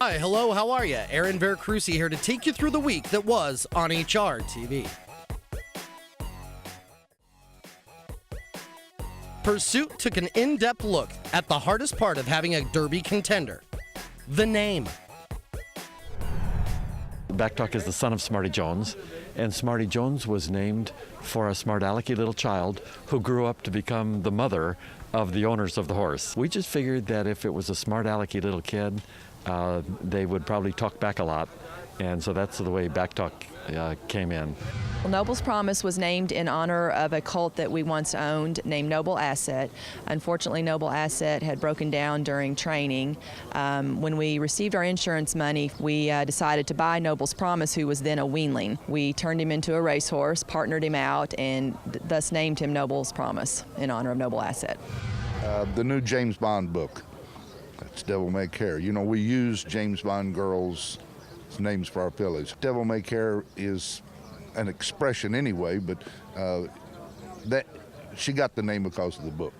Hi, hello, how are you? Aaron Veracruz here to take you through the week that was on HRTV. Pursuit took an in-depth look at the hardest part of having a Derby contender, the name. Backtalk is the son of Smarty Jones, and Smarty Jones was named for a smart-alecky little child who grew up to become the mother of the owners of the horse. We just figured that if it was a smart-alecky little kid, they would probably talk back a lot, and so that's the way Backtalk came in. Well, Noble's Promise was named in honor of a colt that we once owned named Noble Asset. Unfortunately, Noble Asset had broken down during training. When we received our insurance money, we decided to buy Noble's Promise, who was then a weanling. We turned him into a racehorse, partnered him out, and thus named him Noble's Promise in honor of Noble Asset. The new James Bond book. That's Devil May Care. You know, we use James Bond girls' names for our fillies. Devil May Care is an expression anyway, but that she got the name because of the book.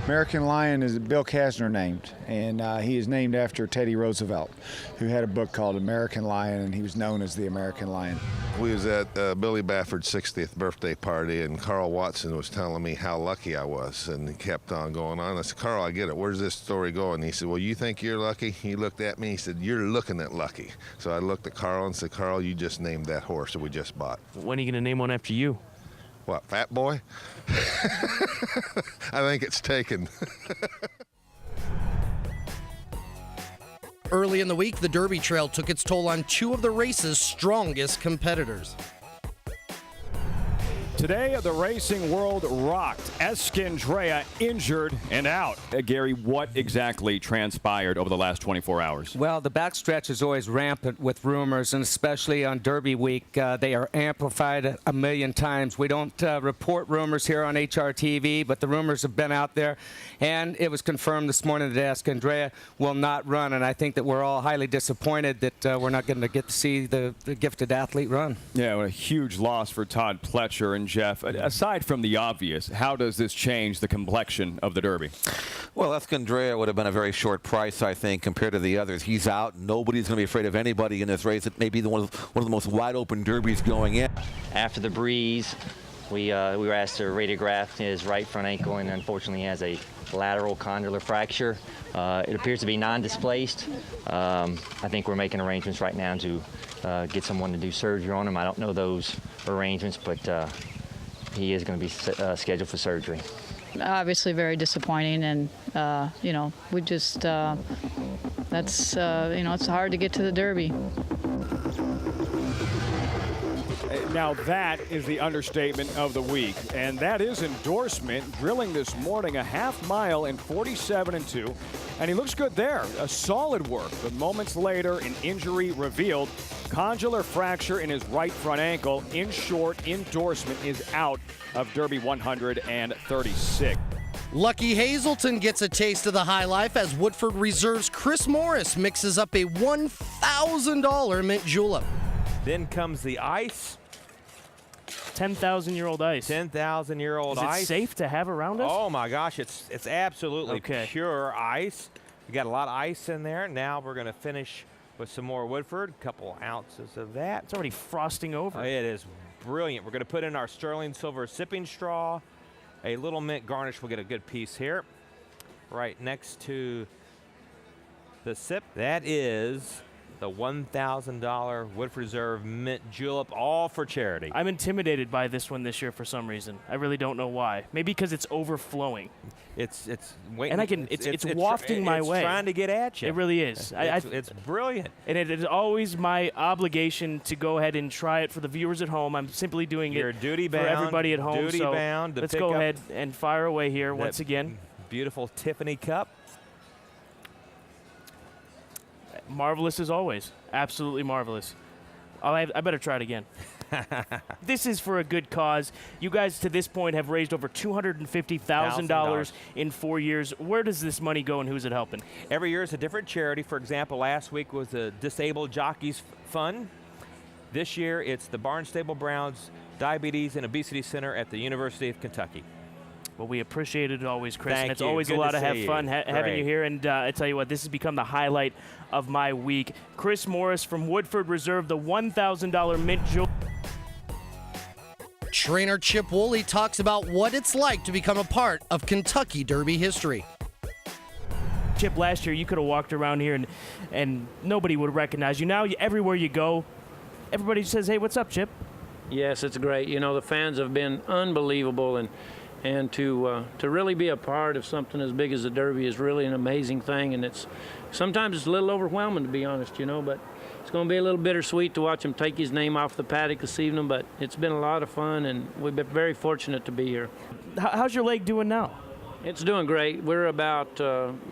American Lion is Bill Kasner named, and he is named after Teddy Roosevelt, who had a book called American Lion, and he was known as the American Lion. We was at Billy Bafford's 60th birthday party, and Carl Watson was telling me how lucky I was, and he kept on going on. I said, Carl, I get it. Where's this story going? He said, well, you think you're lucky? He looked at me. He said, you're looking at lucky. So I looked at Carl and said, Carl, you just named that horse that we just bought. When are you going to name one after you? What, Fat Boy? I think it's taken. Early in the week, the Derby Trail took its toll on two of the race's strongest competitors. Today, the racing world rocked. Eskandrea injured and out. Gary, what exactly transpired over the last 24 hours? Well, the backstretch is always rampant with rumors, and especially on Derby week, they are amplified a million times. We don't report rumors here on HRTV, but the rumors have been out there, and it was confirmed this morning that Eskandrea will not run, and I think that we're all highly disappointed that we're not going to get to see the gifted athlete run. Yeah, a huge loss for Todd Pletcher. And Jeff, aside from the obvious, how does this change the complexion of the Derby? Well, Eskandrea would have been a very short price, I think, compared to the others. He's out. Nobody's going to be afraid of anybody in this race. It may be one of the most wide-open derbies going in. After the breeze, we were asked to radiograph his right front ankle, and unfortunately he has a lateral condylar fracture. It appears to be non-displaced. I think we're making arrangements right now to get someone to do surgery on him. I don't know those arrangements, but he is going to be scheduled for surgery. Obviously very disappointing, and you know, we just that's you know, it's hard to get to the Derby. Now that is the understatement of the week, and that is endorsement. Drilling this morning, a half mile in 47.2, and he looks good there. A solid work, but moments later, an injury revealed. Condylar fracture in his right front ankle. In short, endorsement is out of Derby 136. Lucky Hazelton gets a taste of the high life as Woodford Reserve's Chris Morris mixes up a $1,000 mint julep. Then comes the ice. 10,000-year-old ice. 10,000-year-old ice. Is it safe to have around us? Oh my gosh, it's absolutely pure ice. We got a lot of ice in there. Now we're going to finish with some more Woodford, a couple ounces of that. It's already frosting over. Oh, it is brilliant. We're going to put in our sterling silver sipping straw, a little mint garnish. We'll get a good piece here, right next to the sip. That is the $1,000 Woodford Reserve mint julep, all for charity. I'm intimidated by this one this year for some reason. I really don't know why. Maybe because it's overflowing. It's waiting. And I can it's wafting my way. It's trying to get at you. It really is. It's brilliant. And it is always my obligation to go ahead and try it for the viewers at home. I'm simply doing You're it duty for bound, everybody at home. Duty so bound to let's pick go up ahead and fire away here once again. Beautiful Tiffany cup. Marvelous as always. Absolutely marvelous. I better try it again. This is for a good cause. You guys to this point have raised over $250,000 in 4 years. Where does this money go and who's it helping? Every year is a different charity. For example, last week was the Disabled Jockeys Fund. This year it's the Barnstable Browns Diabetes and Obesity Center at the University of Kentucky. Well, we appreciate it always, Chris. Thank and it's you. always Good a lot to of have see fun you. having you here. And I tell you what, this has become the highlight of my week. Chris Morris from Woodford Reserve, the $1,000 mint jewel. Trainer Chip Woolley talks about what it's like to become a part of Kentucky Derby history. Chip, last year you could have walked around here and nobody would recognize you. Now everywhere you go, everybody says, hey, what's up, Chip? Yes, it's great. You know, the fans have been unbelievable, and to really be a part of something as big as the Derby is really an amazing thing. And sometimes it's a little overwhelming, to be honest, you know, but it's going to be a little bittersweet to watch him take his name off the paddock this evening, but it's been a lot of fun, and we've been very fortunate to be here. How's your leg doing now? It's doing great. We're about,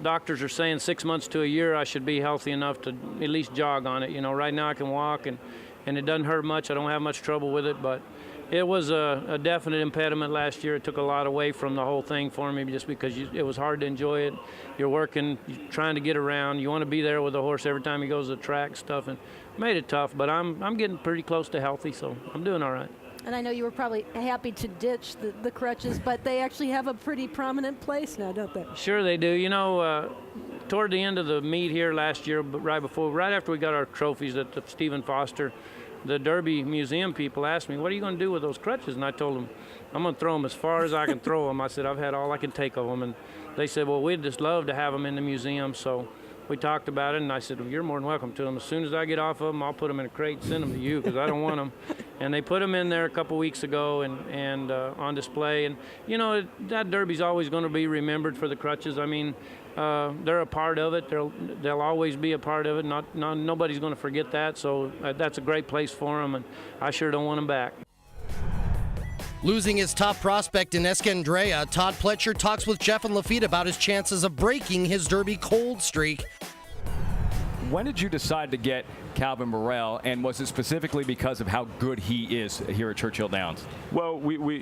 doctors are saying 6 months to a year I should be healthy enough to at least jog on it. You know, right now I can walk, and it doesn't hurt much. I don't have much trouble with it, but it was a definite impediment last year. It took a lot away from the whole thing for me just because it was hard to enjoy it. You're working, you're trying to get around. You want to be there with the horse every time he goes to the track and stuff, and made it tough, but I'm getting pretty close to healthy, so I'm doing all right. And I know you were probably happy to ditch the crutches, but they actually have a pretty prominent place now, don't they? Sure they do. You know, toward the end of the meet here last year, but right after we got our trophies at the Stephen Foster, the Derby Museum people asked me, what are you going to do with those crutches? And I told them, I'm going to throw them as far as I can throw them. I said, I've had all I can take of them. And they said, well, we'd just love to have them in the museum. So we talked about it, and I said, well, you're more than welcome to them. As soon as I get off of them, I'll put them in a crate and send them to you because I don't want them. And they put them in there a couple weeks ago and on display. And, you know, that Derby's always going to be remembered for the crutches. I mean, they're a part of it. They'll always be a part of it. Nobody's going to forget that. So that's a great place for them, and I sure don't want them back. Losing his top prospect in Escandrea, Todd Pletcher talks with Jeff and Lafitte about his chances of breaking his Derby cold streak. When did you decide to get Calvin Morrell, and was it specifically because of how good he is here at Churchill Downs? Well,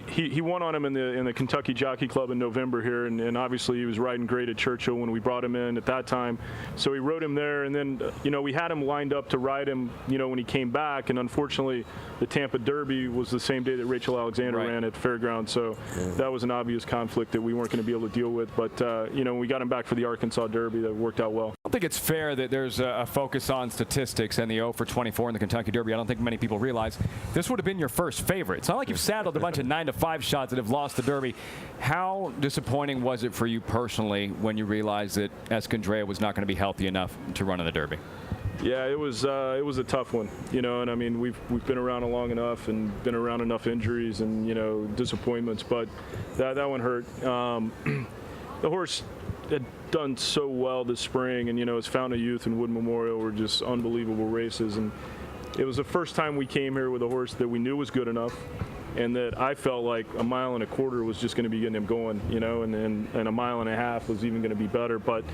he won on him in the Kentucky Jockey Club in November here, and obviously he was riding great at Churchill when we brought him in at that time. So we rode him there, and then we had him lined up to ride him when he came back, and unfortunately the Tampa Derby was the same day that Rachel Alexander ran at the fairground, so that was an obvious conflict that we weren't going to be able to deal with. But when we got him back for the Arkansas Derby, that worked out well. I don't think it's fair that there's a focus on statistics and the 0 for 24 in the Kentucky Derby. I don't think many people realize this would have been your first favorite. It's not like you've saddled a bunch of 9-5 shots that have lost the Derby. How disappointing was it for you personally when you realized that Escandrea was not going to be healthy enough to run in the Derby? Yeah, it was a tough one, and I mean we've been around long enough and been around enough injuries and disappointments, but that one hurt. The horse had done so well this spring, and his Fountain of Youth and Wood Memorial were just unbelievable races, and it was the first time we came here with a horse that we knew was good enough, and that I felt like 1.25 miles was just going to be getting him going, and 1.5 miles was even going to be better, but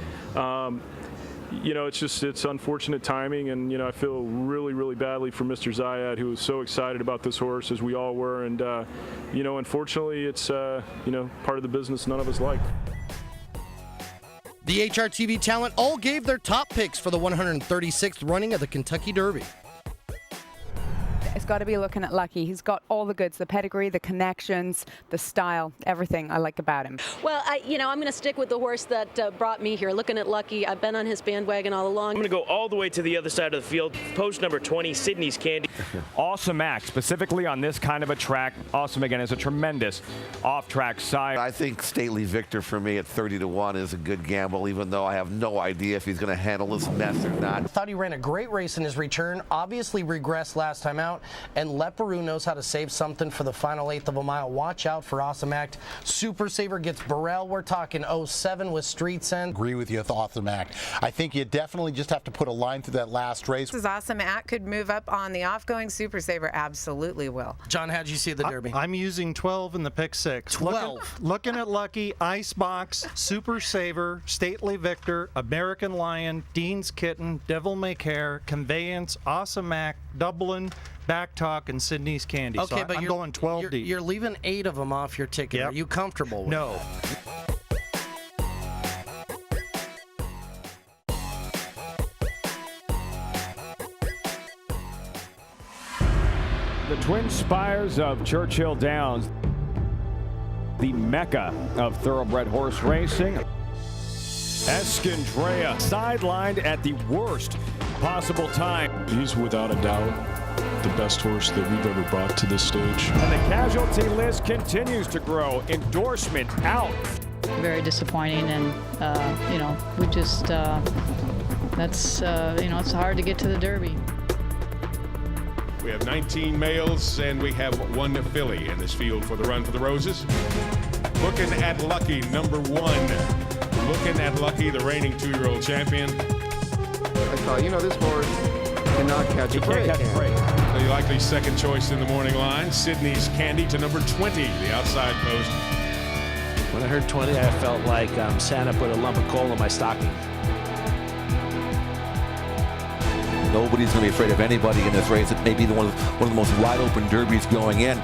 it's unfortunate timing, and I feel really, really badly for Mr. Zayat, who was so excited about this horse, as we all were, and unfortunately it's part of the business none of us like. The HRTV talent all gave their top picks for the 136th running of the Kentucky Derby. It's got to be looking at Lucky. He's got all the goods, the pedigree, the connections, the style, everything I like about him. Well, I'm going to stick with the horse that brought me here. Looking at Lucky, I've been on his bandwagon all along. I'm going to go all the way to the other side of the field. Post number 20, Sydney's Candy. Awesome act, specifically on this kind of a track. Awesome, again, is a tremendous off-track side. I think Stately Victor for me at 30-1 is a good gamble, even though I have no idea if he's going to handle this mess or not. I thought he ran a great race in his return, obviously regressed last time out. And Leparoux knows how to save something for the final eighth of a mile. Watch out for Awesome Act. Super Saver gets Burrell. We're talking 07 with Street Sense. Agree with you with Awesome Act. I think you definitely just have to put a line through that last race. This Awesome Act could move up on the off-going. Super Saver absolutely will. John, how'd you see the Derby? I'm using 12 in the pick 6. 12. Looking at Lucky, Icebox, Super Saver, Stately Victor, American Lion, Dean's Kitten, Devil May Care, Conveyance, Awesome Act, Dublin, Backtalk, and Sydney's Candy. Okay, so but I'm you're going 12 deep. You're leaving 8 of them off your ticket. Yep. Are you comfortable with No. The Twin Spires of Churchill Downs, the mecca of thoroughbred horse racing. Escandrea sidelined at the worst possible time. He's without a doubt the best horse that we've ever brought to this stage. And the casualty list continues to grow. Endorsement out. Very disappointing, and we just that's it's hard to get to the Derby. We have 19 males and we have 1 filly in this field for the Run for the Roses. Looking at Lucky, number 1. Looking at Lucky, the reigning 2-year-old champion. I thought, this horse cannot catch a break. The likely second choice in the morning line, Sydney's Candy to number 20, the outside post. When I heard 20, I felt like Santa put a lump of coal in my stocking. Nobody's going to be afraid of anybody in this race. It may be one of the most wide-open derbies going in.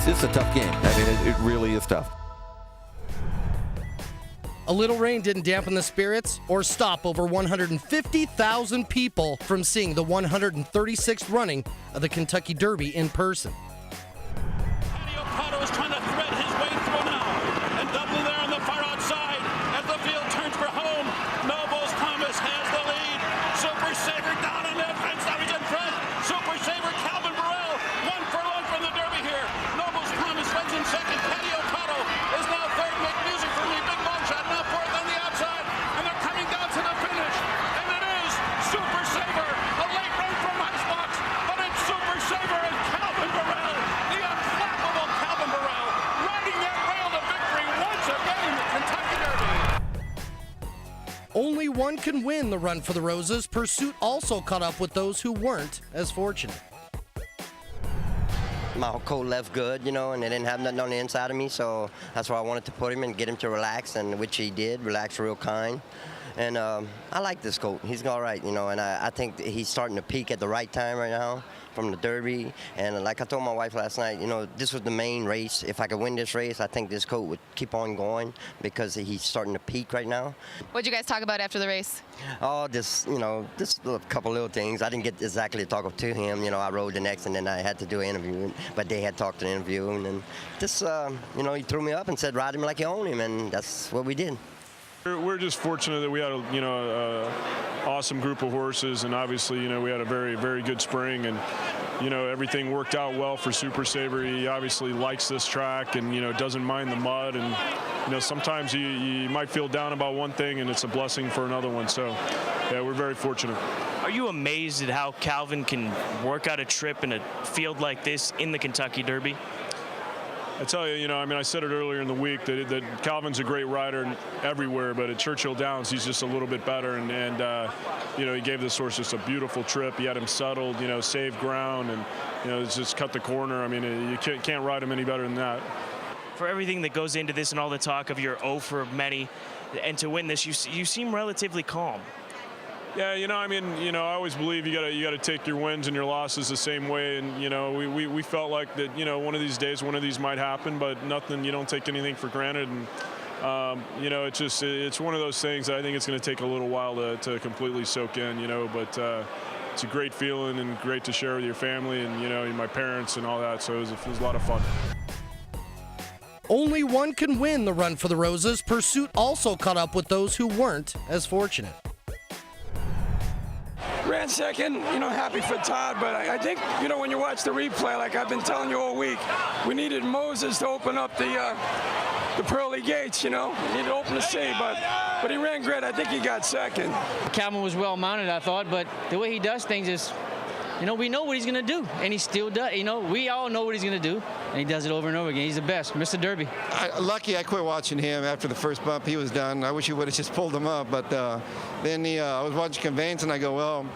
It's a tough game. I mean, it really is tough. A little rain didn't dampen the spirits or stop over 150,000 people from seeing the 136th running of the Kentucky Derby in person. Is trying to thread his way through now, and doubling there on the far outside as the field turns for home. Noble's Promise has the lead. Super Saver down on the fence, now he's in front. Super Saver, Calvin Burrell, 1 furlong from the Derby here. Noble's Promise runs in second. Patty O'Connell is now third. Make music for me, big long shot, now fourth on the outside, and they're coming down to the finish. And it is Super Saver, a late run from Icebox, but it's Super Saver and Calvin Burrell, the unflappable Calvin Burrell, riding that rail to victory once again in the Kentucky Derby. Only one can win the Run for the Roses. Pursuit also caught up with those who weren't as fortunate. My coat left good, and they didn't have nothing on the inside of me, so that's why I wanted to put him and get him to relax, and which he did, relax real kind. And I like this coat. He's all right, and I think he's starting to peak at the right time right now from the Derby. And like I told my wife last night, this was the main race. If I could win this race, I think this coat would keep on going because he's starting to peak right now. What'd you guys talk about after the race? Oh, just a couple little things. I didn't get exactly to talk to him. I rode the next, and then I had to do an interview. But they had talked to the interview, and then just, he threw me up and said, ride him like you own him, and that's what we did. We're just fortunate that we had a awesome group of horses, and obviously we had a very, very good spring, and everything worked out well for Super Saver. He obviously likes this track and doesn't mind the mud, and sometimes you might feel down about one thing and it's a blessing for another one. So yeah, we're very fortunate. Are you amazed at how Calvin can work out a trip in a field like this in the Kentucky Derby? I tell you, I said it earlier in the week that Calvin's a great rider everywhere, but at Churchill Downs, he's just a little bit better. And he gave this horse just a beautiful trip. He had him settled, saved ground, and, it's just cut the corner. I mean, you can't ride him any better than that. For everything that goes into this and all the talk of your 0 for many, and to win this, you seem relatively calm. Yeah, I always believe you gotta take your wins and your losses the same way, and we felt like that one of these days one of these might happen, but nothing, you don't take anything for granted, and it's one of those things that I think it's going to take a little while to completely soak in, but it's a great feeling and great to share with your family and my parents and all that, so it was a lot of fun. Only one can win the Run for the Roses. Pursuit also caught up with those who weren't as fortunate. Ran second, happy for Todd, but I think, when you watch the replay, like I've been telling you all week, we needed Moses to open up the the pearly gates, you know. He needed to open the sea, but he ran great. I think he got second. Calvin was well mounted, I thought, but the way he does things is, you know, we know what he's going to do, and he still does. You know, we all know what he's going to do, and he does it over and over again. He's the best, Mr. Derby. Lucky I quit watching him after the first bump. He was done. I wish he would have just pulled him up, but then I was watching Conveyance, and I go, well,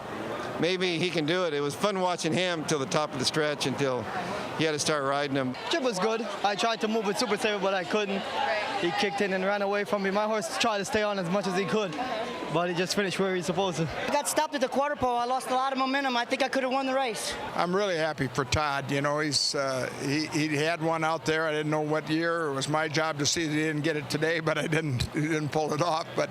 maybe he can do it. It was fun watching him till the top of the stretch until he had to start riding him. Chip was good. I tried to move with Super Saver, but I couldn't. He kicked in and ran away from me. My horse tried to stay on as much as he could, but he just finished where he's supposed to. I got stopped at the quarter pole. I lost a lot of momentum. I think I could have won the race. I'm really happy for Todd. You know, he had one out there. I didn't know what year. It was my job to see that he didn't get it today, but he didn't pull it off. But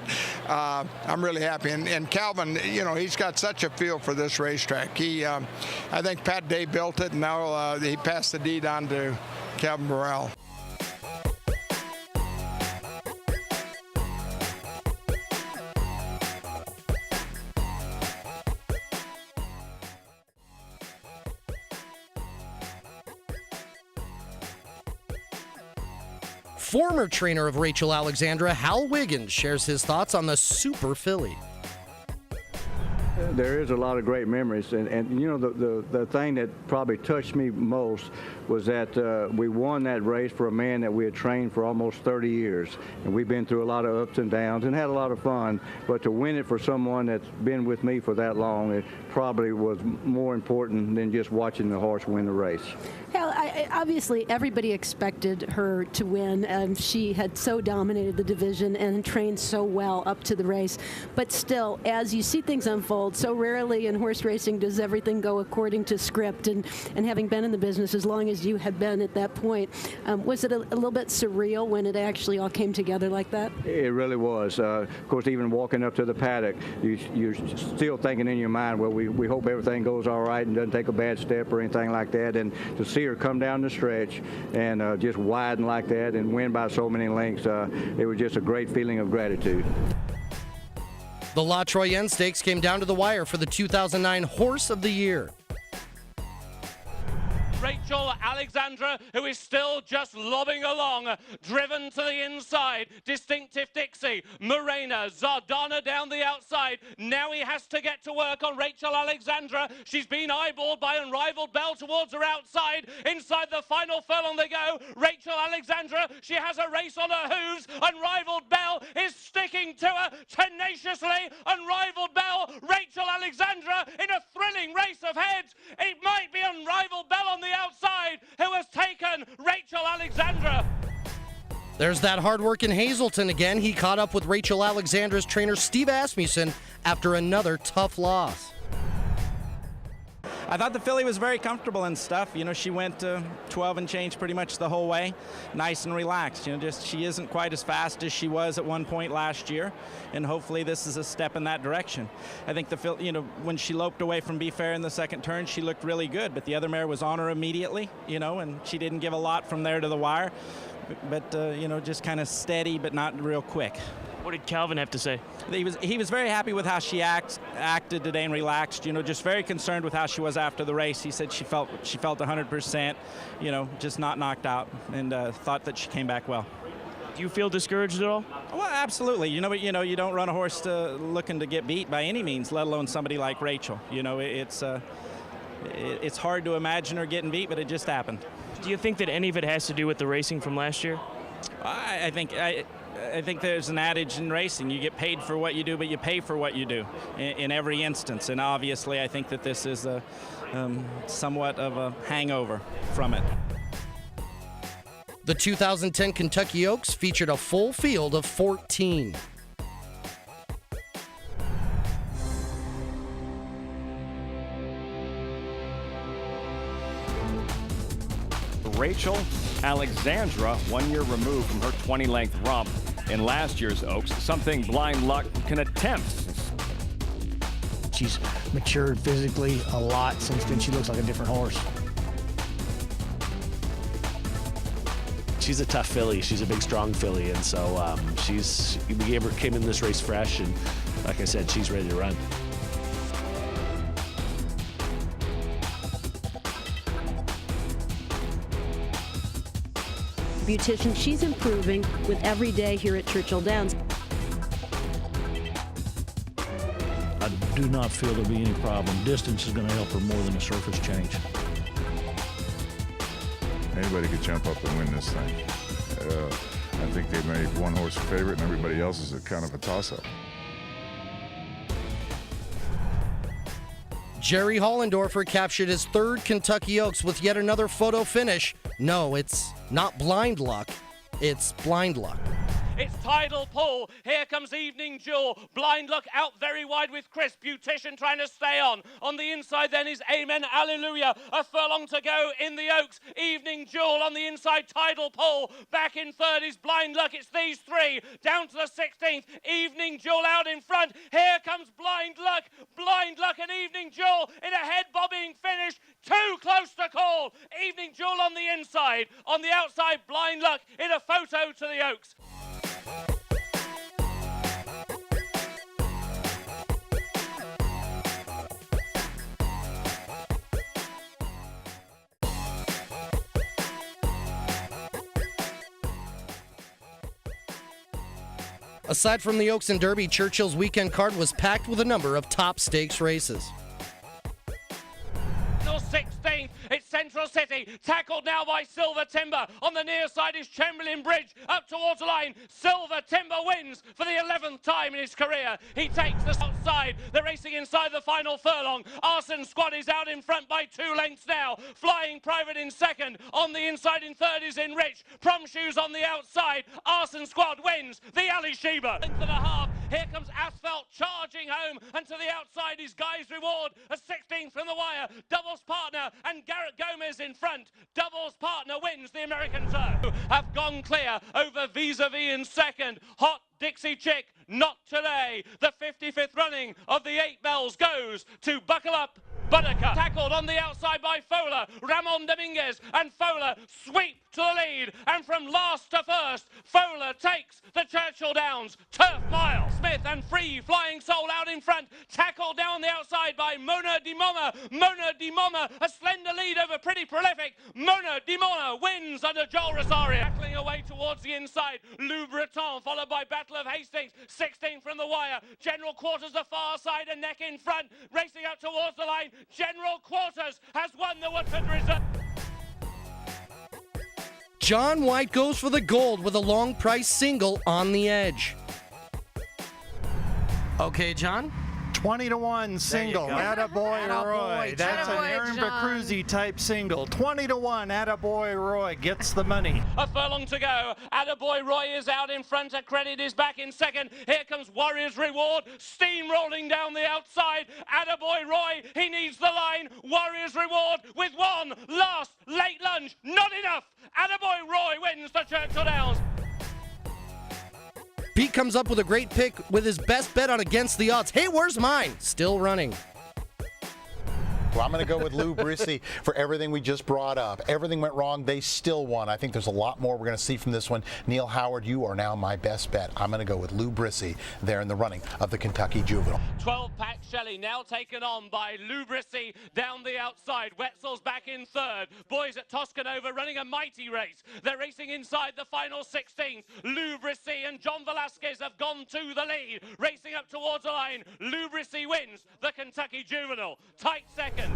I'm really happy. And Calvin, you know, he's got such a feel for this racetrack. I think Pat Day built it, and now he passed the deed on to Calvin Burrell. Former trainer of Rachel Alexandra, Hal Wiggins, shares his thoughts on the Super Filly. There is a lot of great memories, and you know, the thing that probably touched me most was that we won that race for a man that we had trained for almost 30 years, and we've been through a lot of ups and downs and had a lot of fun, but to win it for someone that's been with me for that long, it probably was more important than just watching the horse win the race. Hell, obviously everybody expected her to win. She had so dominated the division and trained so well up to the race, but still, as you see things unfold, so rarely in horse racing does everything go according to script, and having been in the business as long as you had been at that point, was it a little bit surreal when it actually all came together like that? It really was. Of course, even walking up to the paddock, you're still thinking in your mind, well, we hope everything goes all right and doesn't take a bad step or anything like that, and to see her come down the stretch and just widen like that and win by so many lengths, it was just a great feeling of gratitude. The La Troyenne Stakes came down to the wire for the 2009 Horse of the Year. Rachel Alexandra, who is still just lobbing along, driven to the inside. Distinctive Dixie, Morena, Zardana down the outside. Now he has to get to work on Rachel Alexandra. She's been eyeballed by Unrivaled Bell towards her outside. Inside the final furlong they go. Rachel Alexandra, she has a race on her hooves. Unrivaled Bell is sticking to her tenaciously. Unrivaled Bell, Rachel Alexandra in a thrilling race of heads. It might be Unrivaled Bell on the outside who has taken Rachel Alexandra. There's that hard work in Hazleton again. He caught up with Rachel Alexandra's trainer Steve Asmussen after another tough loss. I thought the filly was very comfortable and stuff. You know, she went 12 and change pretty much the whole way, nice and relaxed. You know, just she isn't quite as fast as she was at one point last year, and hopefully this is a step in that direction. I think the filly, you know, when she loped away from Be Fair in the second turn, she looked really good, but the other mare was on her immediately, you know, and she didn't give a lot from there to the wire. But you know, just kind of steady, but not real quick. What did Calvin have to say? He was very happy with how she acted today and relaxed. You know, just very concerned with how she was after the race. He said she felt 100%. You know, just not knocked out, and thought that she came back well. Do you feel discouraged at all? Well, absolutely. You know, you don't run a horse looking to get beat by any means, let alone somebody like Rachel. You know, it's hard to imagine her getting beat, but it just happened. Do you think that any of it has to do with the racing from last year? I think there's an adage in racing: you get paid for what you do, but you pay for what you do in every instance. And obviously, I think that this is somewhat of a hangover from it. The 2010 Kentucky Oaks featured a full field of 14. Rachel Alexandra, 1 year removed from her 20-length romp in last year's Oaks, something blind luck can attempt. She's matured physically a lot since then. She looks like a different horse. She's a tough filly. She's a big, strong filly, and so we came in this race fresh, and like I said, she's ready to run. beautician. She's improving with every day here at Churchill Downs. I do not feel there'll be any problem. Distance is going to help her more than a surface change. Anybody could jump up and win this thing. I think they made one horse a favorite and everybody else is a kind of a toss-up. Jerry Hollendorfer captured his third Kentucky Oaks with yet another photo finish. No, it's not blind luck, it's blind luck. It's Tidal Pull. Here comes Evening Jewel. Blind Luck out very wide with Chris. Beautician trying to stay on. On the inside then is Amen Alleluia. A furlong to go in the Oaks. Evening Jewel on the inside. Tidal Pull. Back in third is Blind Luck. It's these three. Down to the 16th. Evening Jewel out in front. Here comes Blind Luck. Blind Luck and Evening Jewel in a head bobbing finish. Too close to call. Evening Jewel on the inside. On the outside, Blind Luck in a photo to the Oaks. Aside from the Oaks and Derby, Churchill's weekend card was packed with a number of top stakes races. 16th, it's Central City, tackled now by Silver Timber. On the near side is Chamberlain Bridge, up towards the line. Silver Timber wins for the 11th time in his career. He takes the outside. They're racing inside the final furlong. Arson Squad is out in front by 2 lengths now. Flying Private in second. On the inside in third is Enrich. Prom Shoes on the outside. Arson Squad wins the Ali Sheba. Length and a half. Here comes Asphalt charging home, and to the outside is Guy's Reward. A 16th from the wire. Doubles Partner and Garrett Gomez in front. Doubles Partner wins the American Turf. Have gone clear over Vis-a-Vis in second. Hot Dixie Chick, not today. The 55th running of the 8 Bells goes to Buckle Up Buttercup. Tackled on the outside by Fowler, Ramon Dominguez, and Fowler sweep to the lead. And from last to first, Fowler takes the Churchill Downs Turf Mile. Smith and Free Flying Soul out in front. Tackled down the outside by Mona Di Moma. Mona Di Moma, a slender lead over Pretty Prolific. Mona Di Moma wins under Joel Rosario. Tackling away towards the inside. Lou Breton followed by Battle of Hastings. 16 from the wire. General Quarters the far side and neck in front. Racing up towards the line. General Quarters has won the Woodford Reserve. John White goes for the gold with a long price single on the edge. Okay, John? 20-1 single. Attaboy Roy. That's an Aaron Bacruzzi type single. 20-1. Attaboy Roy gets the money. A furlong to go. Attaboy Roy is out in front. A Credit is back in second. Here comes Warrior's Reward. Steam rolling down the outside. Attaboy Roy. He needs the line. Warrior's Reward with one last late lunge. Not enough. Attaboy Roy wins the Churchill Downs. Pete comes up with a great pick with his best bet on Against the Odds. Hey, where's mine? Still running. Well, I'm going to go with Lou Brissy for everything we just brought up. Everything went wrong. They still won. I think there's a lot more we're going to see from this one. Neil Howard, you are now my best bet. I'm going to go with Lou Brissy there in the running of the Kentucky Juvenile. 12-pack Shelley now taken on by Lou Brissy down the outside. Wetzel's back in third. Boys at Toscanova running a mighty race. They're racing inside the final 16th. Lou Brissy and John Velasquez have gone to the lead. Racing up towards the line. Lou Brissy wins the Kentucky Juvenile. Tight second.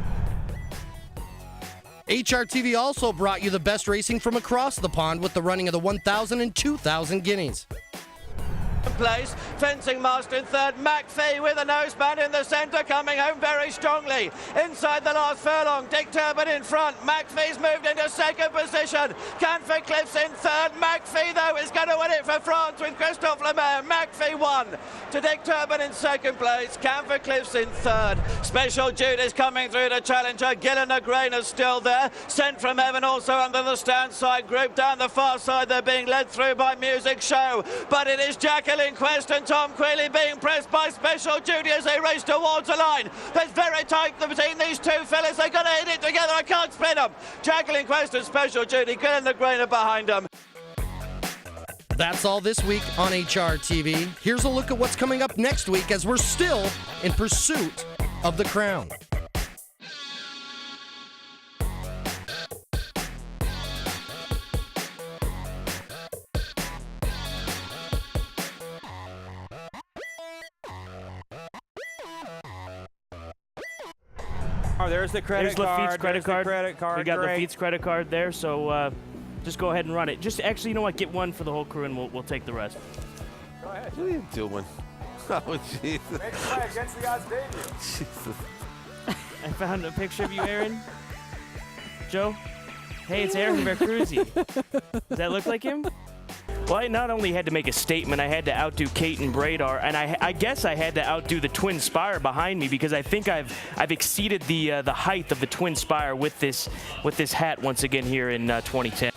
HRTV also brought you the best racing from across the pond with the running of the 1,000 and 2,000 guineas. Place, Fencing Master in third, McPhee with a noseband in the centre, coming home very strongly. Inside the last furlong, Dick Turpin in front, McPhee's moved into second position. Canford Cliffs in third, McPhee though is going to win it for France with Christophe Lemaire. McPhee won to Dick Turpin in second place, Canford Cliffs in third. Special Duties coming through the challenger, Gillen Agrain is still there, Sent from Heaven also under the stand side group. Down the far side they're being led through by Music Show, but it is Jacqueline Quest and Tom Quealy being pressed by Special Duty as they race towards the line. There's very tight between these two fellas. They're going to hit it together. I can't split them. Jacqueline Quest and Special Duty. Gillen the Grainer behind them. That's all this week on HRTV. Here's a look at what's coming up next week as we're still in pursuit of the crown. Oh, there's the credit card. Lafitte's credit card. Credit card. We got Great. Lafitte's credit card there, so just go ahead and run it. Just actually, you know what? Get one for the whole crew, and we'll take the rest. Go ahead. What are you doing? Oh, Jesus. Make a play against the odds debut. Jesus. I found a picture of you, Aaron. Joe? Hey, it's Aaron Vercruzzi. Does that look like him? Well, I not only had to make a statement, I had to outdo Kate and Bradar, and I guess I had to outdo the Twin Spire behind me because I think I've exceeded the height of the Twin Spire with this hat once again here in 2010.